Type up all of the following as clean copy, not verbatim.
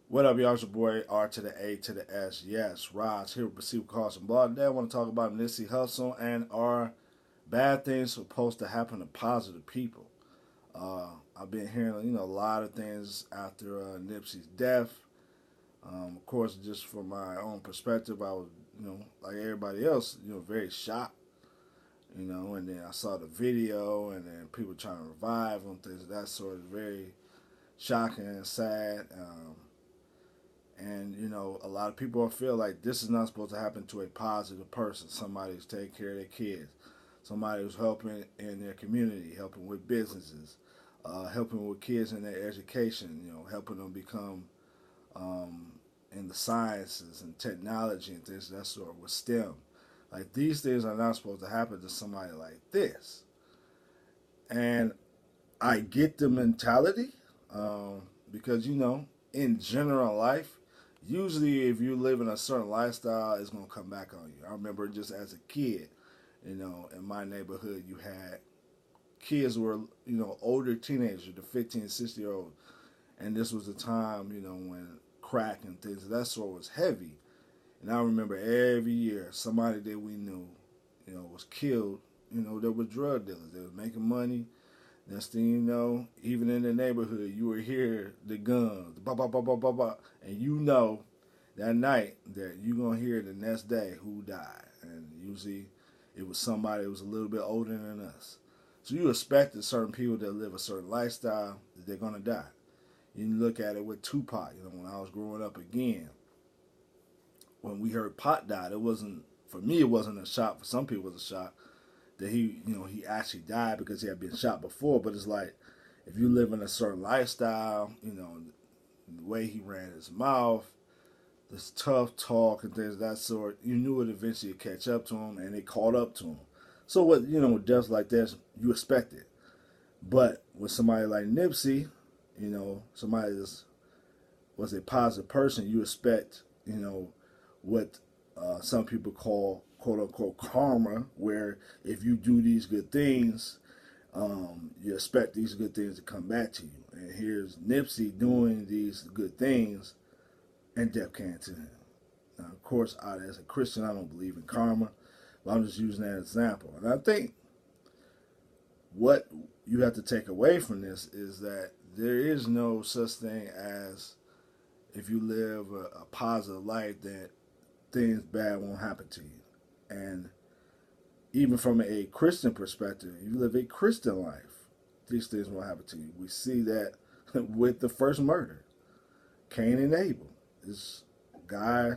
What up, y'all? It's your boy R to the A to the S. Yes, Roz here with Proceed with Caution Blood. Today I want to talk about Nipsey Hustle and are bad things supposed to happen to positive people. I've been hearing a lot of things after Nipsey's death. Of course, just from my own perspective, I was like everybody else, very shocked. And then I saw the video, and then people trying to revive him, things of that sort. Is very shocking and sad. And a lot of people feel like this is not supposed to happen to a positive person. Somebody who's taking care of their kids, somebody who's helping in their community, helping with businesses, helping with kids in their education. Helping them become in the sciences and technology and things of that sort with STEM. Like these things are not supposed to happen to somebody like this. And I get the mentality because in general life, usually if you live in a certain lifestyle, it's gonna come back on you. I remember just as a kid, in my neighborhood, you had kids who were older teenagers, the 15, 60 year old, and this was the time when crack and things of that sort was heavy. And I remember every year somebody that we knew, was killed. There were drug dealers. They were making money. Next thing you know, even in the neighborhood, you would hear the guns, ba ba ba ba ba ba, and that night that you're gonna hear the next day who died, and usually it was somebody that was a little bit older than us. So you expect that certain people that live a certain lifestyle that they're gonna die. You look at it with Tupac. When I was growing up again, when we heard Pac died, it wasn't for me. It wasn't a shock. For some people, it was a shock that he actually died because he had been shot before. But it's like if you live in a certain lifestyle, the way he ran his mouth, this tough talk and things of that sort, you knew it eventually would catch up to him, and it caught up to him. So with deaths like this, you expect it. But with somebody like Nipsey, somebody that was a positive person, you expect, what some people call quote unquote karma, where if you do these good things, you expect these good things to come back to you. And here's Nipsey doing these good things, and death came to him. Now, of course, as a Christian, I don't believe in karma, but I'm just using that example. And I think what you have to take away from this is that there is no such thing as if you live a positive life that things bad won't happen to you. And even from a Christian perspective, if you live a Christian life, these things won't happen to you. We see that with the first murder, Cain and Abel. This guy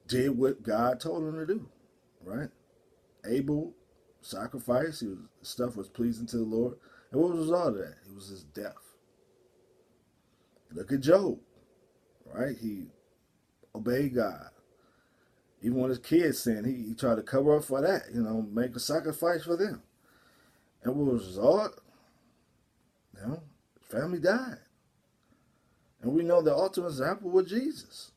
did what God told him to do, right? Abel sacrificed. Stuff was pleasing to the Lord. And what was the result of that? It was his death. Look at Job, right? He obeyed God. Even when his kids sinned, he tried to cover up for that, make a sacrifice for them. And what was the result? His family died. And we know the ultimate example was Jesus.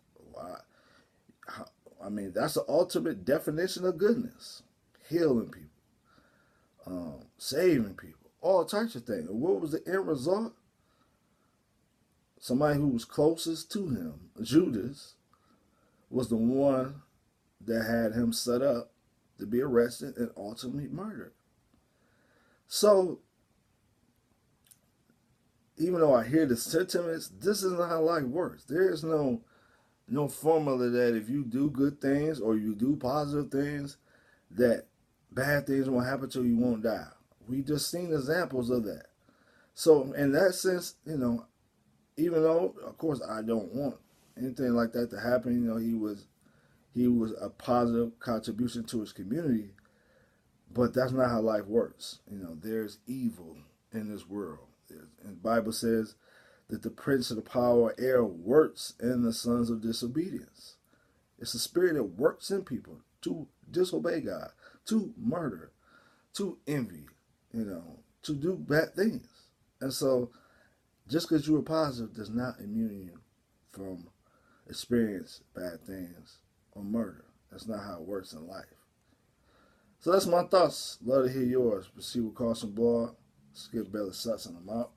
I mean, that's the ultimate definition of goodness. Healing people, saving people, all types of things. And what was the end result? Somebody who was closest to him, Judas, was the one that had him set up to be arrested and ultimately murdered. So, even though I hear the sentiments, this is not how life works. There is no formula that if you do good things or you do positive things, that bad things won't happen to you, you won't die. We just seen examples of that. So, in that sense, even though, of course, I don't want anything like that to happen, he was a positive contribution to his community, but that's not how life works. There's evil in this world. And the Bible says that the prince of the power of air works in the sons of disobedience. It's a spirit that works in people to disobey God, to murder, to envy, to do bad things. And so just because you are positive does not immune you from experience bad things or murder. That's not how it works in life. So that's my thoughts. Love to hear yours. Proceed with caution, boy. Skip Belly Suts, and I'm out.